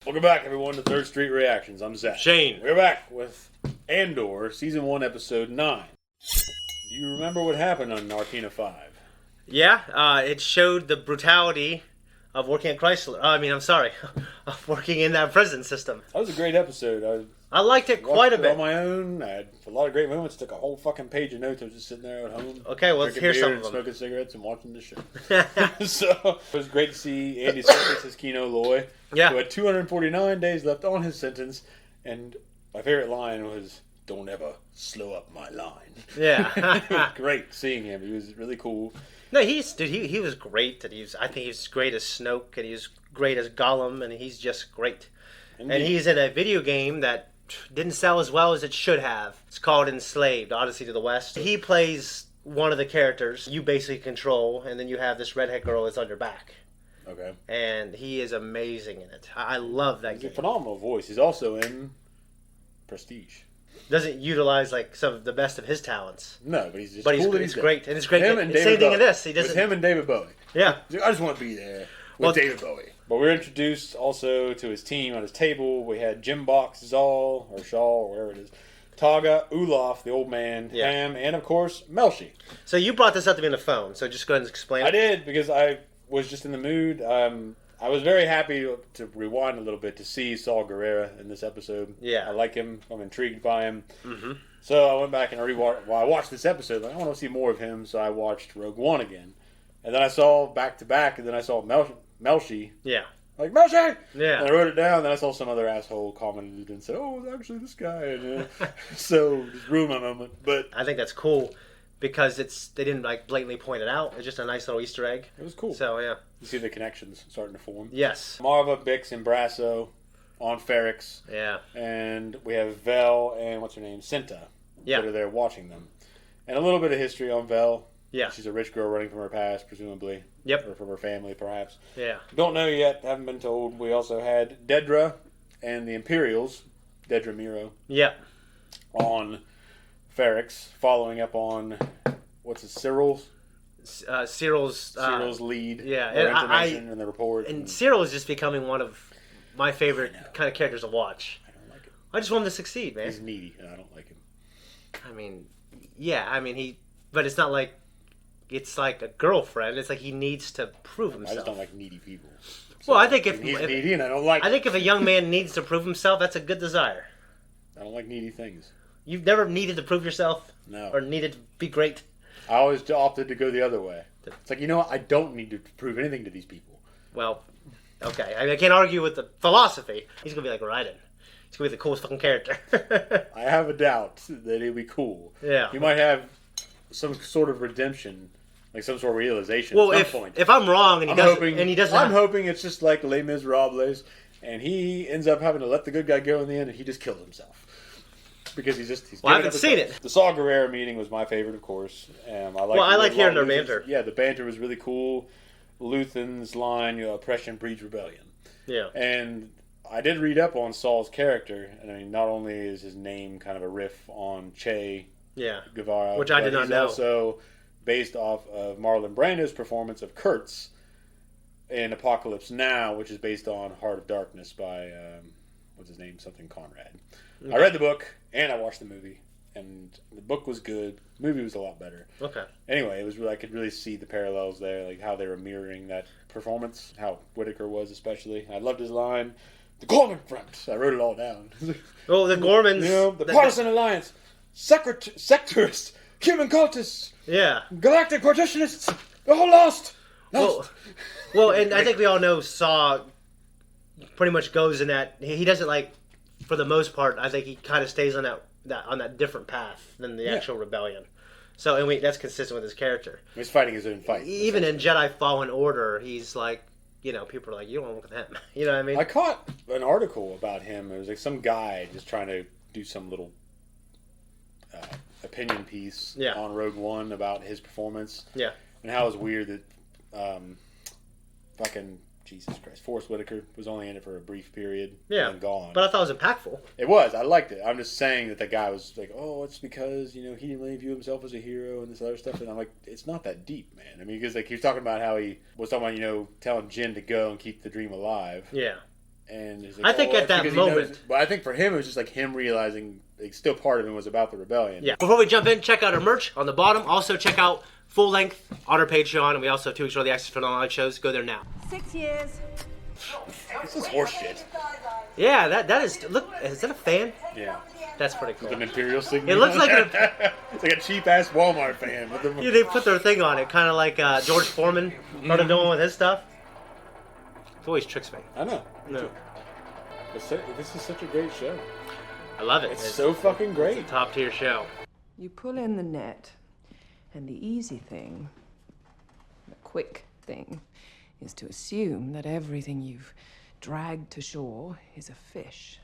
Welcome back, everyone, to Third Street Reactions. I'm Zach. Shane. We're back with Andor, Season 1, Episode 9. Do you remember what happened on Narkina 5? Yeah, it showed the brutality of working at Chrysler. Of working in that prison system. That was a great episode. I liked it quite a bit. On my own, I had a lot of great moments. Took a whole fucking page of notes. I was just sitting there at home. Okay, well, here's some of them. Smoking cigarettes and watching the show. So it was great to see Andy Serkis as Kino Loy, who had 249 days left on his sentence. And my favorite line was, "Don't ever slow up my line." Yeah, it was great seeing him. He was really cool. No, he was great. I think he was great as Snoke, and he was great as Gollum, and he's just great. Indeed. And he's in a video game that didn't sell as well as it should have. It's called Enslaved: Odyssey to the West. He plays one of the characters you basically control, and then you have this redhead girl that's on your back. Okay. And he is amazing in it. I love that game. He's a phenomenal voice. He's also in Prestige. Doesn't utilize like some of the best of his talents. No, but he's just cool. He's great, and it's great. Him and David same thing Bowie. in this. He doesn't. With him and David Bowie. Yeah. I just want to be there with David Bowie. But we're introduced also to his team on his table. We had Jim Box, Zal, or Shaw, or wherever it is, Taga, Olaf, the old man, Ham, and of course, Melshi. So you brought this up to me on the phone, so just go ahead and explain it. I did, because I was just in the mood. I was very happy to rewind a little bit to see Saul Guerrera in this episode. Yeah. I like him. I'm intrigued by him. Mm-hmm. So I went back and I watched this episode. Like, I want to see more of him, so I watched Rogue One again. And then I saw back-to-back, and then I saw Melshi. Yeah. Like, Melshi! Yeah. And I wrote it down, and then I saw some other asshole commented and said, "Oh, it's actually this guy." And, so, just ruined my moment. But I think that's cool, because they didn't like blatantly point it out. It's just a nice little Easter egg. It was cool. So, yeah. You see the connections starting to form. Yes. Marva, Bix, and Brasso on Ferrix. Yeah. And we have Vel and, what's her name, Cinta. Yeah. That are there watching them. And a little bit of history on Vel. Yeah. She's a rich girl running from her past, presumably. Yep. Or from her family, perhaps. Yeah. Don't know yet. Haven't been told. We also had Dedra and the Imperials, Dedra Miro. Yep. On Ferrix, following up on, what's it, Cyril's lead. Yeah. And information and the report. And Cyril is just becoming one of my favorite kind of characters to watch. I don't like him. I just want him to succeed, man. He's needy, and I don't like him. But it's not like it's like a girlfriend. It's like he needs to prove himself. I just don't like needy people. So, well, I think if he's needy, and I don't like. I think if a young man needs to prove himself, that's a good desire. I don't like needy things. You've never needed to prove yourself, no, or needed to be great. I always opted to go the other way. It's like, you know what? I don't need to prove anything to these people. Well, okay, I can't argue with the philosophy. He's gonna be like Raiden. He's gonna be the coolest fucking character. I have a doubt that he'll be cool. Yeah, he might have some sort of redemption, like some sort of realization at some point. If I'm wrong and he doesn't, I'm hoping it's just like Les Miserables, and he ends up having to let the good guy go in the end, and he just kills himself because he's. Well, I haven't seen it. The Saw Gerrera meeting was my favorite, of course. I like hearing their banter. Yeah, the banter was really cool. Luthen's line, "Oppression breeds rebellion." Yeah, and I did read up on Saul's character, and I mean, not only is his name kind of a riff on Che. Yeah, Guevara, which I did not know. Also based off of Marlon Brando's performance of Kurtz in Apocalypse Now, which is based on Heart of Darkness by what's his name, something Conrad. Okay. I read the book and I watched the movie, and the book was good. The movie was a lot better. Okay. Anyway, it was I could really see the parallels there, like how they were mirroring that performance, how Whitaker was especially. I loved his line, "The Gorman Front." I wrote it all down. Oh, the Gormans. The Partisan Alliance. Sectorists, human cultists, galactic partitionists, they're all lost. Well, and I think we all know Saw pretty much goes in that. He doesn't like, for the most part. I think he kind of stays on that different path than the actual rebellion. So, that's consistent with his character. He's fighting his own fight. Even in Jedi Fallen Order, he's like, people are like, you don't look at him. You know what I mean? I caught an article about him. It was like some guy just trying to do some little opinion piece on Rogue One about his performance. Yeah. And how it was weird that fucking Jesus Christ, Forrest Whitaker was only in it for a brief period and then gone. But I thought it was impactful. It was. I liked it. I'm just saying that the guy was like, oh, it's because, he didn't really view himself as a hero and this other stuff. And I'm like, it's not that deep, man. I mean, because he was talking about how he was talking about, telling Jin to go and keep the dream alive. Yeah. And he's like, I think at that moment... But I think for him, it was just like him realizing, like, still part of him was about the rebellion. Yeah. Before we jump in, check out our merch on the bottom. Also, check out full length on our Patreon, and we also have 2 weeks early access for the live shows. Go there now. 6 years. This is horse shit. Yeah, that is... Look, is that a fan? Yeah. That's pretty cool. An Imperial signal. It looks like it's like a cheap-ass Walmart fan. With the... Yeah, they put their thing on it, kind of like George Foreman started doing with his stuff. It always tricks me. I know. No. This is such a great show. I love it. It's so fucking great. It's a top-tier show. You pull in the net, and the easy thing, the quick thing, is to assume that everything you've dragged to shore is a fish.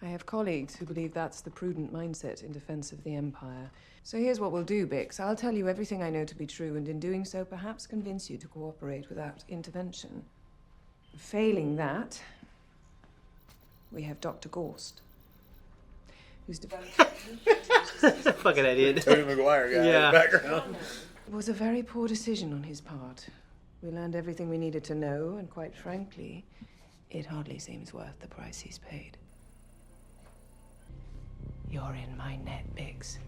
I have colleagues who believe that's the prudent mindset in defense of the Empire. So here's what we'll do, Bix. I'll tell you everything I know to be true, and in doing so, perhaps convince you to cooperate without intervention. Failing that, we have Dr. Gorst, who's developed... Fucking idiot. Tony Maguire guy in the background. It was a very poor decision on his part. We learned everything we needed to know, and quite frankly, it hardly seems worth the price he's paid. You're in my net, Biggs.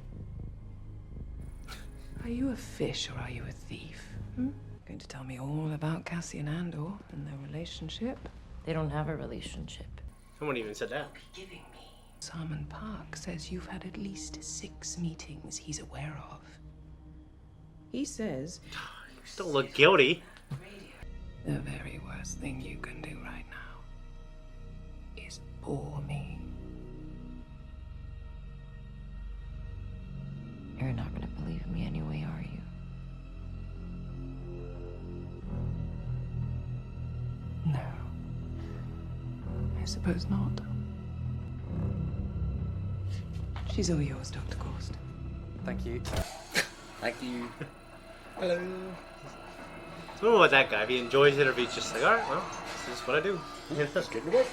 Are you a fish or are you a thief? Going to tell me all about Cassie and Andor and their relationship? They don't have a relationship. Someone even said that. Giving me. Simon Park says you've had at least 6 meetings he's aware of. He says... You still look guilty. The very worst thing you can do right now is bore me. You're not gonna believe me anyway, are you? No. I suppose not. She's all yours, Dr. Gorst. Thank you. Thank you. Hello. So what about that guy? If he enjoys it or if he's just like, alright, well, this is what I do. Let's get to work.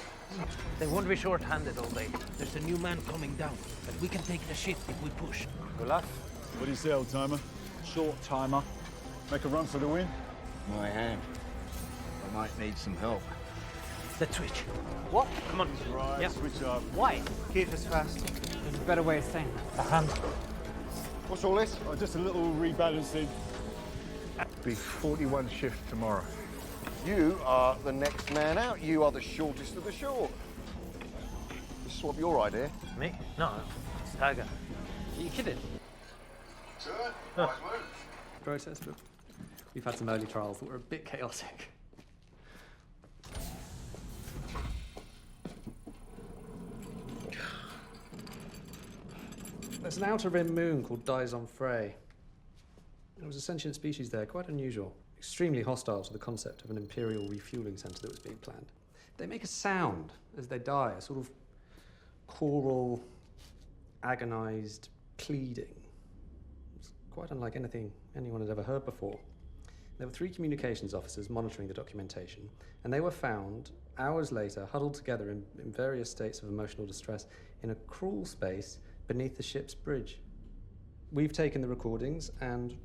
They won't be short-handed all day. There's a new man coming down, but we can take the shit if we push. Olaf, what do you say, old timer? Short timer. Make a run for the win? My hand. I might need some help. The twitch. What? Come on. Right, Yeah. switch up. Why? Keep us fast. There's a better way of saying that. A hand. What's all this? Oh, just a little rebalancing. Be 41 shifts tomorrow. You are the next man out. You are the shortest of the short. This is what your idea. Me? No, it's Tiger. Are you kidding? Process, but we've had some early trials that were a bit chaotic. There's an outer rim moon called Dizon Frey. There was a sentient species there, quite unusual, extremely hostile to the concept of an Imperial refueling centre that was being planned. They make a sound as they die, a sort of choral, agonised pleading. It's quite unlike anything anyone had ever heard before. There were 3 communications officers monitoring the documentation, and they were found, hours later, huddled together in various states of emotional distress in a crawl space beneath the ship's bridge. We've taken the recordings and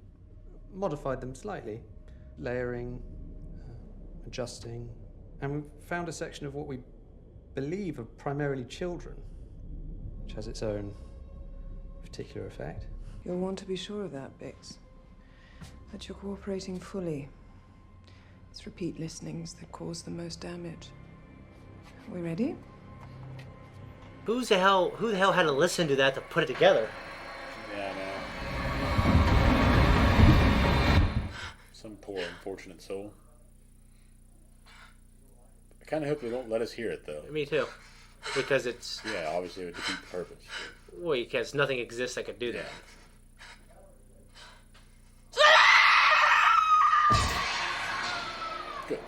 modified them slightly, layering, adjusting, and we've found a section of what we believe are primarily children, which has its own particular effect. You'll want to be sure of that, Bix. That you're cooperating fully. It's repeat listenings that cause the most damage. Are we ready? Who the hell had to listen to that to put it together? Yeah, man. Some poor, unfortunate soul. I kind of hope they don't let us hear it, though. Me too. Because it's... Yeah, obviously it would defeat the purpose. Well, because nothing exists that could do that. Good.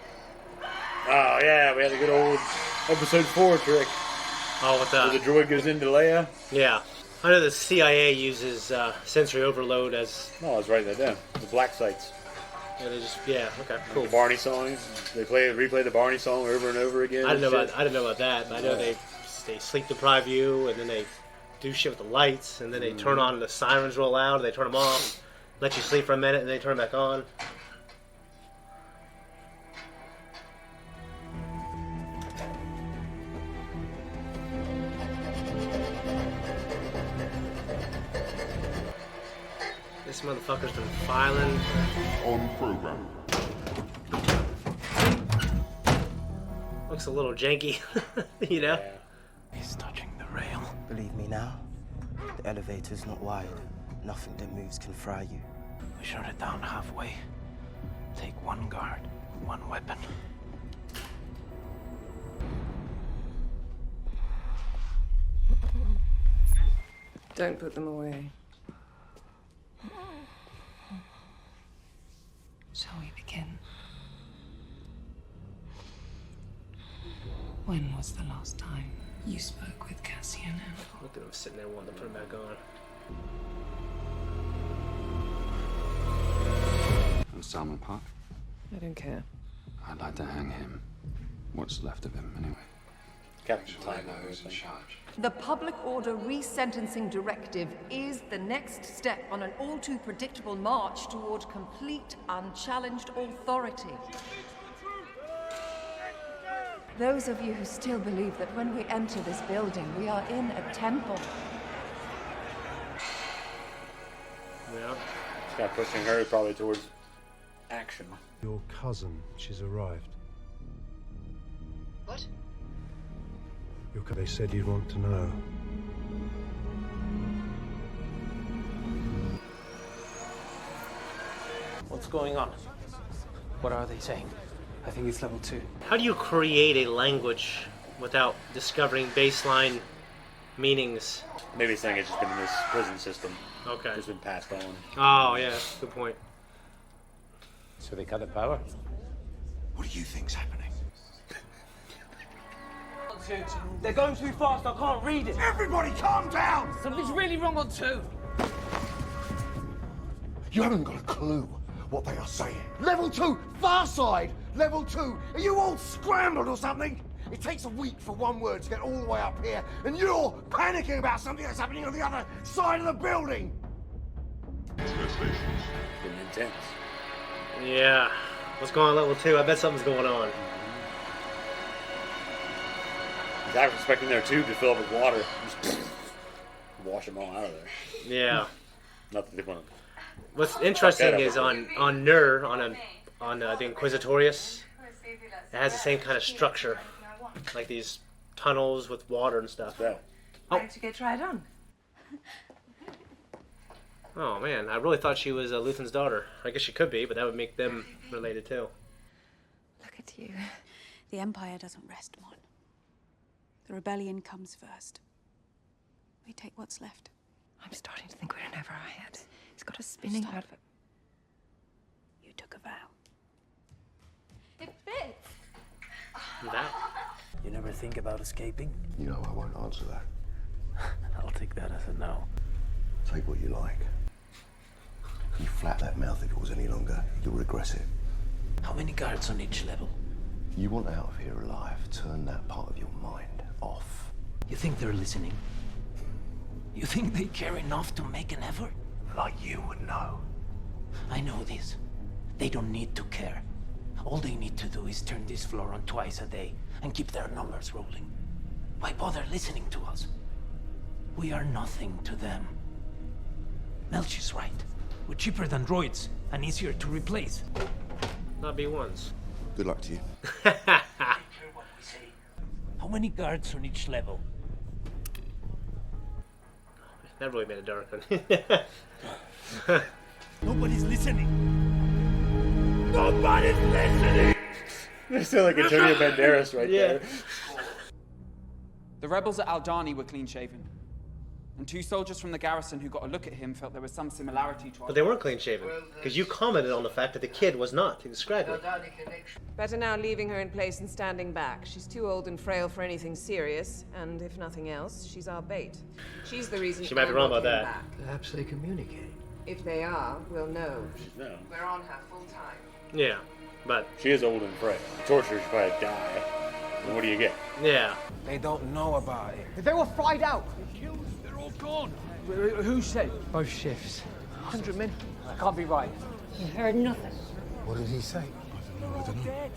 Oh, yeah, we had a good old episode 4 trick. Oh, what the... Where the droid goes into Leia. Yeah. I know the CIA uses sensory overload as... No, I was writing that down. The black sites. Yeah, they just... Yeah, okay, cool. The Barney song. They replay the Barney song over and over again. I didn't know about that, but I know they sleep deprive you, and then they do shit with the lights, and then they turn on the sirens real loud, and they turn them off, let you sleep for a minute, and they turn them back on. motherfucker's been filing. On program. Looks a little janky, you know? He's touching the rail. Believe me now, the elevator's not wide. Nothing that moves can fry you. We shut it down halfway. Take one guard, one weapon. Don't put them away. Shall we begin? When was the last time you spoke with Cassian Andor? Look at him sitting there wanting to put him back on. And Salmon Park? I don't care. I'd like to hang him. What's left of him, anyway. Captain Time who's in charge. The Public Order Resentencing Directive is the next step on an all-too predictable march toward complete, unchallenged authority. Those of you who still believe that when we enter this building, we are in a temple. Yeah. It's kind of pushing her probably towards action. Your cousin, she's arrived. What? They said you'd want to know. What's going on? What are they saying? I think it's level 2. How do you create a language without discovering baseline meanings? Maybe it's saying it's just been in this prison system. Okay. Just been passed on. Oh, yeah, good point. So they cut the power? What do you think's happening? They're going too fast, I can't read it. Everybody calm down! Something's really wrong on 2. You haven't got a clue what they are saying. Level 2, far side! Level 2, are you all scrambled or something? It takes a week for one word to get all the way up here, and you're panicking about something that's happening on the other side of the building! Been intense. Yeah. What's going on level 2? I bet something's going on. I was expecting their tube to fill up with water. Just wash them all out of there. Yeah. Not that they want to. What's interesting is on Nur, on the Inquisitorius, it has the same kind of structure, like these tunnels with water and stuff. Yeah. Why don't you get tried on? Oh man, I really thought she was Luthen's daughter. I guess she could be, but that would make them related too. Look at you. The Empire doesn't rest, Mon. The rebellion comes first. We take what's left. I'm starting to think we're in over our head. He's got us spinning out of it. You took a vow. It fits! That. You never think about escaping? You know I won't answer that. I'll take that as a no. Take what you like. You flap that mouth if it was any longer, you'll regret it. How many guards on each level? You want out of here alive, turn that part of your mind off. You think they're listening? You think they care enough to make an effort? Like you would know. I know this. They don't need to care. All they need to do is turn this floor on twice a day and keep their numbers rolling. Why bother listening to us? We are nothing to them. Melch is right. We're cheaper than droids and easier to replace. Not B1s. Good luck to you. How many guards on each level? That really made it dark. Nobody's listening. Nobody's listening! They sound like Antonio Banderas right there. The rebels at Aldani were clean-shaven. And 2 soldiers from the garrison who got a look at him felt there was some similarity to our... But they weren't clean-shaven. Because you commented on the fact that the kid was not. You described it. Better now leaving her in place and standing back. She's too old and frail for anything serious, and if nothing else, she's our bait. She's the reason she might be wrong about that. Back. Perhaps they communicate. If they are, we'll know. No. We're on her full time. Yeah, but... She is old and frail. Torture, she'll probably die. And what do you get? Yeah. They don't know about it. They were fried out. They're all gone. Who said? Both shifts. 100 men? That can't be right. You heard nothing. What did he say? I don't know.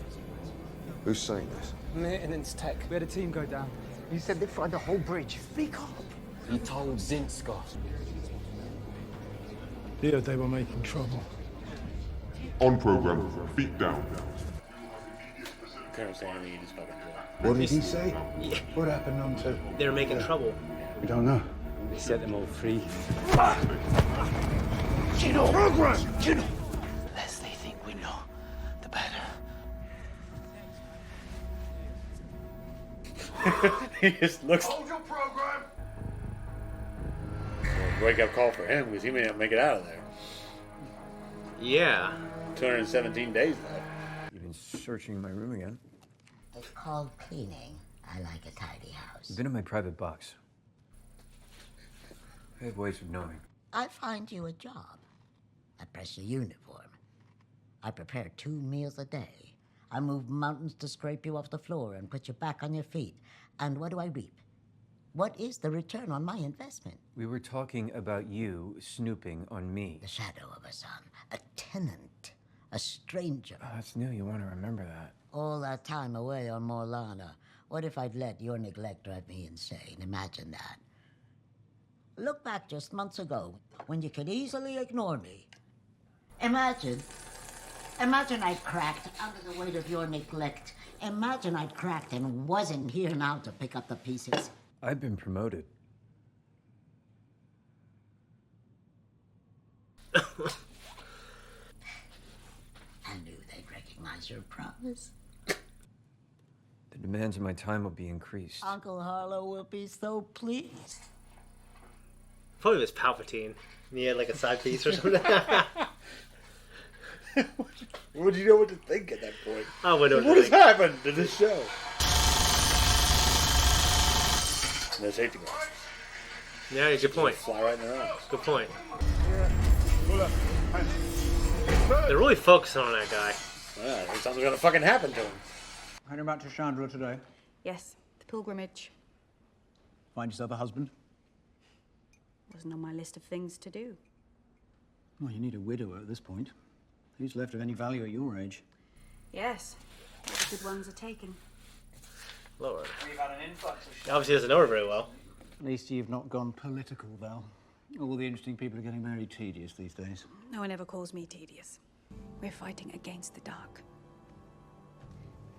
Who's saying this? Maintenance tech. We had a team go down. He said they fried the whole bridge. Speak up. He told Zinska. Here they were making trouble. On program, feet down. Can't say anything, he just fucking dropped. What did he say? Yeah. What happened on to? They're making trouble. We don't know. They set them all free. Gino! Program! Gino! The less they think we know, the better. He just looks. Hold your program! Wake up call for him because he may not make it out of there. Yeah. 217 days left. You've been searching my room again. It's called cleaning. I like a tidy house. You've been in my private box. I have ways of knowing. I find you a job. I press your uniform. I prepare 2 meals a day. I move mountains to scrape you off the floor and put you back on your feet. And what do I reap? What is the return on my investment? We were talking about you snooping on me. The shadow of a son, a tenant, a stranger. Oh, that's new. You want to remember that. All that time away on Morlana. What if I'd let your neglect drive me insane? Imagine that. Look back just months ago, when you could easily ignore me. Imagine I'd cracked under the weight of your neglect. Imagine I'd cracked and wasn't here now to pick up the pieces. I've been promoted. I knew they'd recognize your promise. The demands of my time will be increased. Uncle Harlow will be so pleased. Probably was Palpatine. And he had like a side piece or something. Would you know what to think at that point? I would know. What has happened to this show? No safety glasses. Yeah, good point. Fly right in their eyes. Good point. They're really focusing on that guy. Yeah, I think something's gonna fucking happen to him. Heading back to Chandra today. Yes, the pilgrimage Find yourself a husband? wasn't on my list of things to do. Well, you need a widower at this point. Who's left of any value at your age? Yes, all the good ones are taken. Lord. We've had an influx of Obviously doesn't know her very well. At least you've not gone political, Val. All the interesting people are getting very tedious these days. No one ever calls me tedious. We're fighting against the dark.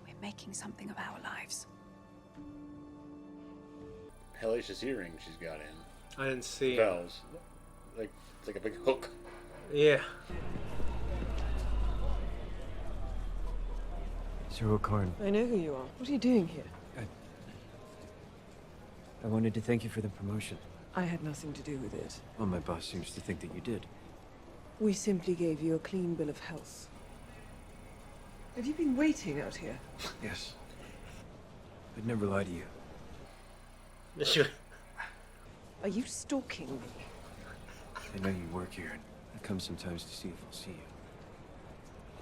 We're making something of our lives. Hellacious earring she's got in. I didn't see. Bells. Like, it's like a big hook. Yeah. Zero Karn. I know who you are. What are you doing here? I wanted to thank you for the promotion. I had nothing to do with it. Well, my boss seems to think that you did. We simply gave you a clean bill of health. Have you been waiting out here? Yes. I'd never lie to you. Are you stalking me? I know you work here, and I come sometimes to see if I'll see you.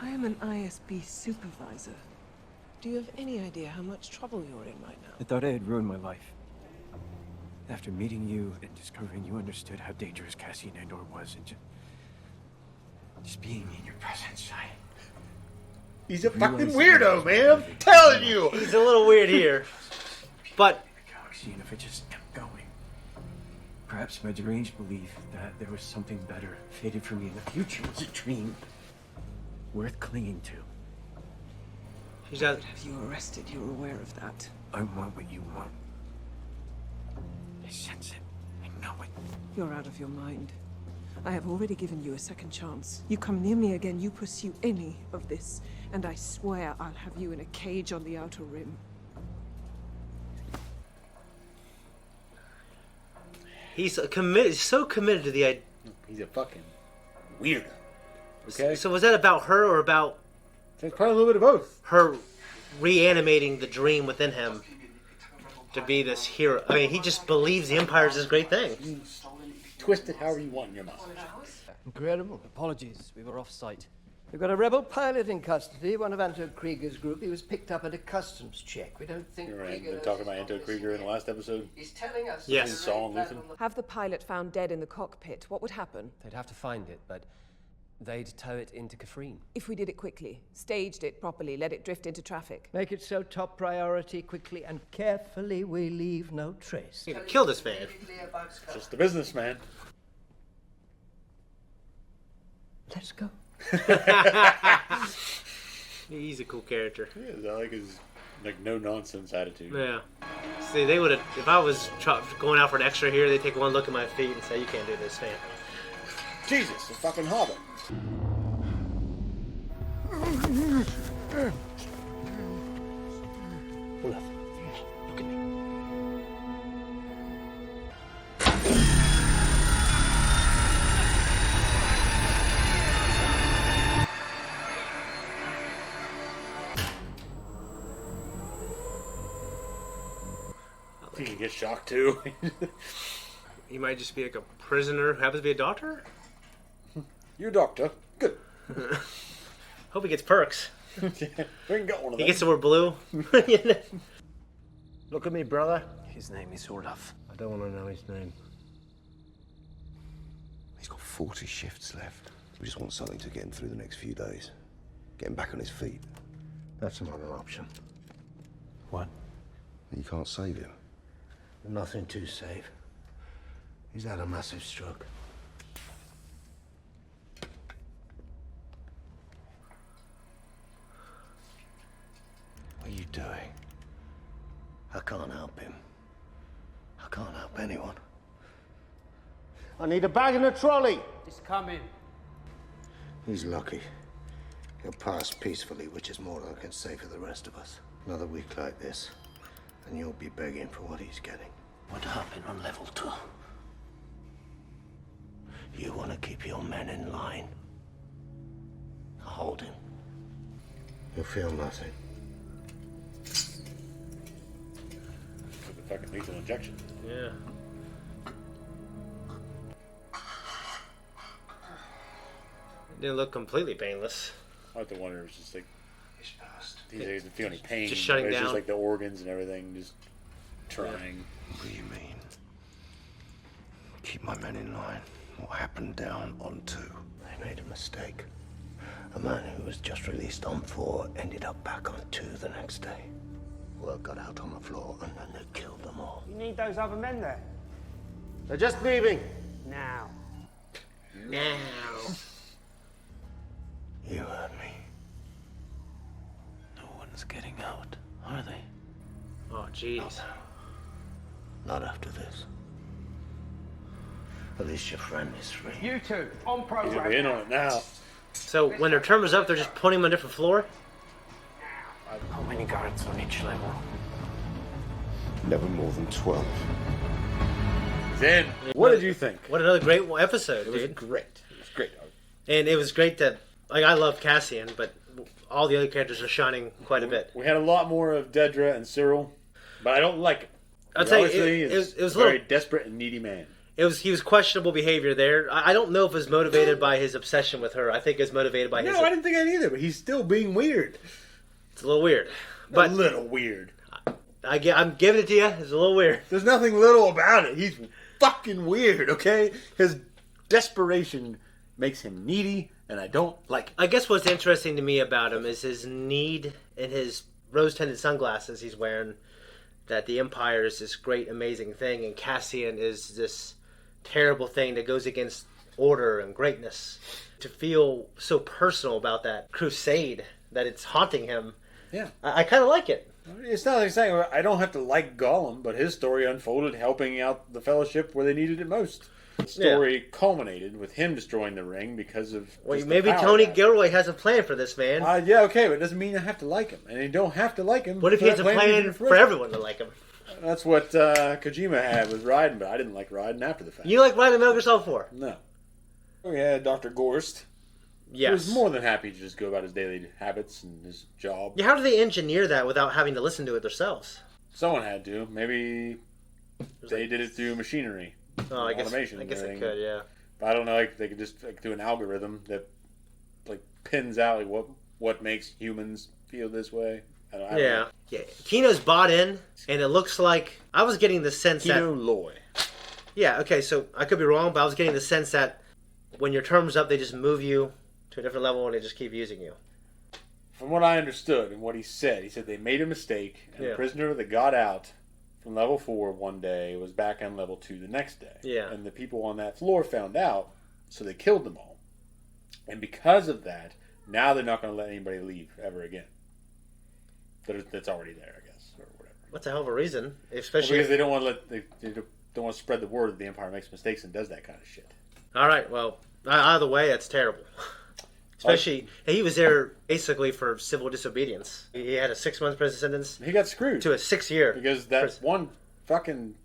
I am an ISB supervisor. Do you have any idea how much trouble you're in right now? I thought I had ruined my life. After meeting you and discovering you understood how dangerous Cassian Andor was, and just being in your presence, He's a fucking weirdo, man. I'm telling you. He's a little weird here. But galaxy, and if I just kept going, perhaps my deranged belief that there was something better fated for me in the future was a dream worth clinging to. She's out. Have you arrested? You're aware of that. I want what you want. I sense it. I know it. You're out of your mind. I have already given you a second chance. You come near me again, you pursue any of this, and I swear I'll have you in a cage on the Outer Rim. He's committed. So committed to the idea. He's a fucking weirdo. Okay. So was that about her or about? It's probably a little bit of both. Her reanimating the dream within him to be this hero. I mean, he just believes the Empire is this great thing. Twist it however you want in your mouth. Incredible. Apologies, we were off-site. We've got a rebel pilot in custody, one of Anto Krieger's group. He was picked up at a customs check. We don't think You're right. Krieger Been talking about Anto Krieger in the last episode. He's telling us... Yes. In Saul and Luthen. Have the pilot found dead in the cockpit. What would happen? They'd have to find it, but they'd tow it into Kafrene. If we did it quickly, staged it properly, let it drift into traffic. Make it so top priority, quickly and carefully, we leave no trace. Kill this man. Just a businessman. Let's go. He's a cool character. Yeah, I like his no nonsense attitude. Yeah. See, they would have. If I was going out for an extra here, they'd take one look at my feet and say, "You can't do this, man." Jesus, a fucking hobbit. Olaf, look at me. He can get shocked too. He might just be like a prisoner who happens to be a doctor. You're a doctor. Good. Hope he gets perks. We can get one of them. He gets to wear blue. Look at me, brother. His name is Olaf. I don't want to know his name. He's got 40 shifts left. We just want something to get him through the next few days. Get him back on his feet. That's another option. What? You can't save him. Nothing to save. He's had a massive stroke. What are you doing? I can't help him. I can't help anyone. I need a bag and a trolley. It's coming. He's lucky. He'll pass peacefully, which is more than I can say for the rest of us. Another week like this, and you'll be begging for what he's getting. What happened on level 2? You want to keep your men in line. Hold him. You'll feel nothing. With the fucking lethal injection. Yeah. It didn't look completely painless. I have to wonder if it's just like he doesn't feel any pain. Just shutting it's down. Just like the organs and everything, just trying. What do you mean? Keep my men in line. What happened down on 2? They made a mistake. A man who was just released on 4 ended up back on 2 the next day. Word got out on the floor and then they killed them all. You need those other men there. They're just leaving. Now. Now. You heard me. No one's getting out, are they? Oh, jeez. Not after this. At least your friend is free. You two, on He's program. gonna be in on it now. So when their term is up, they're just putting them on a different floor? How many guards on each level? Never more than 12. He's in. What did you think? What another great episode, It was dude. great. It was great. And it was great that, like, I love Cassian, but all the other characters are shining quite a bit. We had a lot more of Dedra and Cyril, but I don't like him. I'll tell you, Honestly, it was a a very little... desperate and needy man. He was questionable behavior there. I don't know if it was motivated by his obsession with her. I think it was motivated by his... No, I didn't think that either, but he's still being weird. It's a little weird. But a little weird. I'm giving it to you. It's a little weird. There's nothing little about it. He's fucking weird, okay? His desperation makes him needy, and I don't like it. I guess what's interesting to me about him is his need and his rose-tinted sunglasses he's wearing, that the Empire is this great, amazing thing, and Cassian is this terrible thing that goes against order and greatness. To feel so personal about that crusade, that it's haunting him, Yeah. I kind of like it. It's not like saying I don't have to like Gollum, but his story unfolded helping out the Fellowship where they needed it most. The story culminated with him destroying the ring because of Well, just maybe the power Tony of that. Gilroy has a plan for this man. Yeah, okay, but it doesn't mean I have to like him. And you don't have to like him. What if he has a plan for everyone to like him? That's what Kojima had with Raiden, but I didn't like Raiden after the fact. You like riding Metal Gear Solid 4? No. We had Dr. Gorst. Yes. He was more than happy to just go about his daily habits and his job. Yeah, how do they engineer that without having to listen to it themselves? Someone had to. Maybe they did it through machinery. Oh, I guess automation. they and everything. could, yeah. But I don't know. Like they could just do an algorithm that like pins out like what makes humans feel this way. I don't know. Yeah. Kino's bought in, and it looks like I was getting the sense Kino that Loy. Yeah. Okay. So I could be wrong, but I was getting the sense that when your term's up, they just move you to a different level and they just keep using you. From what I understood and what he said they made a mistake, and the prisoner that got out from level 4 one day was back on level 2 the next day. Yeah. And the people on that floor found out, so they killed them all. And because of that, now they're not going to let anybody leave ever again. That's already there, I guess, or whatever. What's a hell of a reason? Especially because they don't want to they don't want to spread the word that the Empire makes mistakes and does that kind of shit. All right, well, either way, that's terrible. Especially, he was there basically for civil disobedience. He had a 6-month prison sentence. He got screwed to a 6-year because that one fucking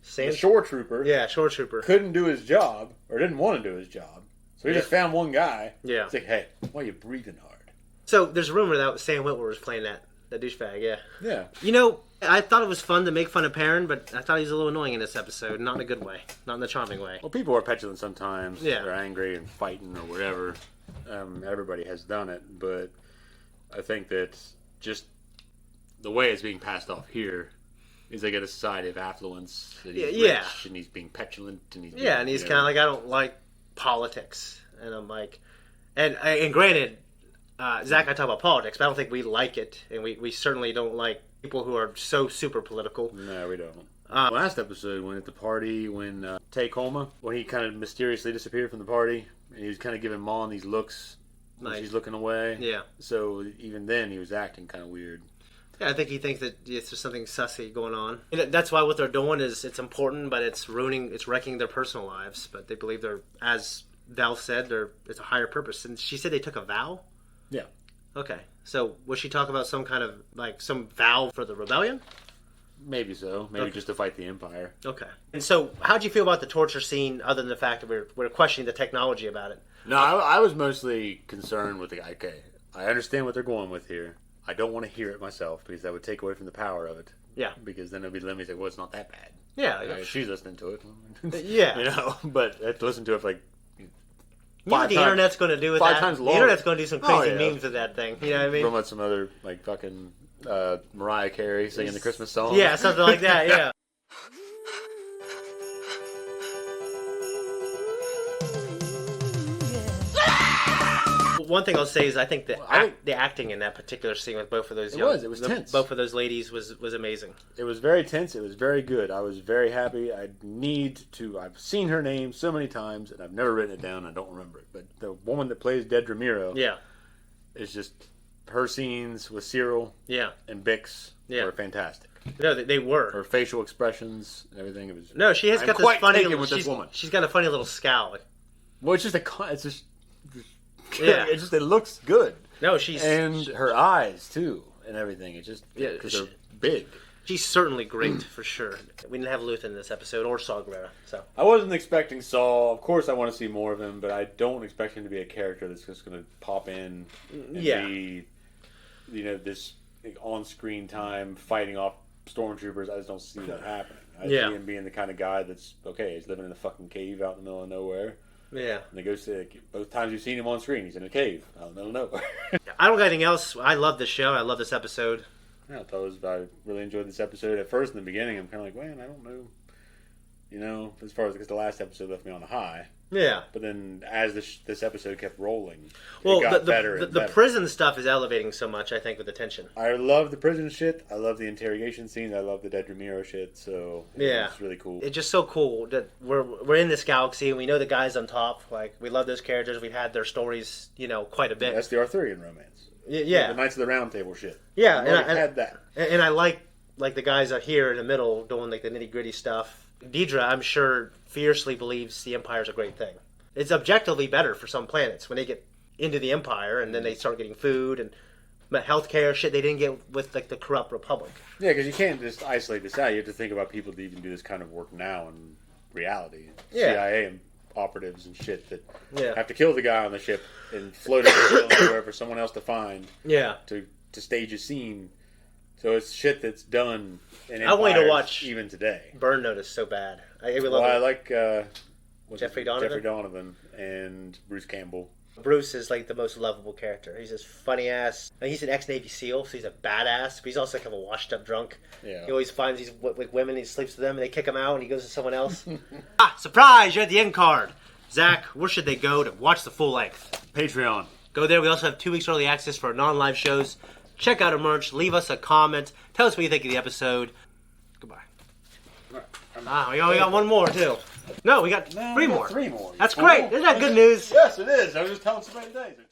Sand? shore trooper, shore trooper, couldn't do his job or didn't want to do his job, so he just found one guy. Yeah, it's like, hey, why are you breathing hard? So there's a rumor that Sam Witwer was playing that douchebag. Yeah. You know, I thought it was fun to make fun of Perrin, but I thought he was a little annoying in this episode. Not in a good way. Not in a charming way. Well, people are petulant sometimes. Yeah. They're angry and fighting or whatever. Everybody has done it, but I think that just the way it's being passed off here is they get a society of affluence. That he's rich and he's being petulant and he's being, and he's kind of like, I don't like politics, and I'm like, and granted, Zach and I talk about politics, but I don't think we like it, and we certainly don't like people who are so super political. No, we don't. Last episode, when at the party, when Tay Colma, when he kind of mysteriously disappeared from the party, and he was kind of giving Mon these looks when she's looking away. Yeah. So even then, he was acting kind of weird. Yeah, I think he thinks that there's something sussy going on. And that's why what they're doing is it's important, but it's wrecking their personal lives. But they believe they're, as Val said, it's a higher purpose. And she said they took a vow? Yeah. Okay. So was she talking about some kind of, some vow for the rebellion? Maybe so. Maybe just to fight the Empire. Okay. And so how'd you feel about the torture scene other than the fact that we're questioning the technology about it? No, I was mostly concerned with the guy. Okay, I understand what they're going with here. I don't want to hear it myself because that would take away from the power of it. Yeah. Because then it'd be let me say, well, it's not that bad. Yeah. She's listening to it. Yeah. But I have to listen to it for you know what the internet's going to do with 5 that? times The longer. internet's going to do some crazy memes with that thing. You know what I mean? From some other, fucking Mariah Carey singing the Christmas song. Yeah, something like that, yeah. One thing I'll say is I think the acting in that particular scene with both of those it was tense. Both of those ladies was amazing. It was very tense. It was very good. I was very happy. I've seen her name so many times and I've never written it down. I don't remember it. But the woman that plays Dedra Miro, is just her scenes with Cyril, and Bix were fantastic. No, they were. Her facial expressions and everything. It was. No, she has got this funny. this woman. She's got a funny little scowl. Well, it's just it looks good. No, and her eyes too, and everything. It's just because they're big. She's certainly great for sure. We didn't have Luthen in this episode or Saw Gerrera, so I wasn't expecting Saul. Of course, I want to see more of him, but I don't expect him to be a character that's just going to pop in and be, this on-screen time fighting off stormtroopers. I just don't see that happening. I see him being the kind of guy that's he's living in a fucking cave out in the middle of nowhere. Yeah. And they go to both times you've seen him on screen, he's in a cave out in the middle of nowhere. I don't got anything else. I love this show. I love this episode. Yeah, I really enjoyed this episode. At first, in the beginning, I'm kind of like, man, I don't know. As far as because the last episode left me on a high. Yeah. But then as this episode kept rolling, it got better and better. The prison stuff is elevating so much, I think, with the tension. I love the prison shit. I love the interrogation scenes. I love the Dedra Miro shit. So it's really cool. It's just so cool that we're in this galaxy and we know the guys on top. We love those characters. We've had their stories, quite a bit. That's the Arthurian romance. Yeah. The Knights of the Round Table shit. Yeah. And I had that. And I like the guys out here in the middle doing the nitty gritty stuff. Dedra, I'm sure, fiercely believes the Empire's a great thing. It's objectively better for some planets when they get into the Empire and then they start getting food and healthcare shit they didn't get with the corrupt Republic. Yeah, because you can't just isolate this out. You have to think about people that even do this kind of work now in reality. Yeah. CIA operatives and shit that have to kill the guy on the ship and float it everywhere for someone else to find. Yeah. To stage a scene. So it's shit that's done in I want you to empires watch even today. Burn Notice so bad. I like Jeffrey Donovan? Jeffrey Donovan and Bruce Campbell. Bruce is the most lovable character. He's this funny ass. He's an ex-Navy SEAL, so he's a badass. But he's also kind of a washed-up drunk. Yeah. He always finds these women. He sleeps with them, and they kick him out, and he goes to someone else. Surprise! You're at the end card. Zach, where should they go to watch the full length? Patreon. Go there. We also have 2 weeks early access for our non-live shows. Check out our merch. Leave us a comment. Tell us what you think of the episode. Goodbye. We got one more too. No, we got No, three we got more. three more. That's Four great. more. Isn't that good news? Yes, it is. I was just telling somebody today.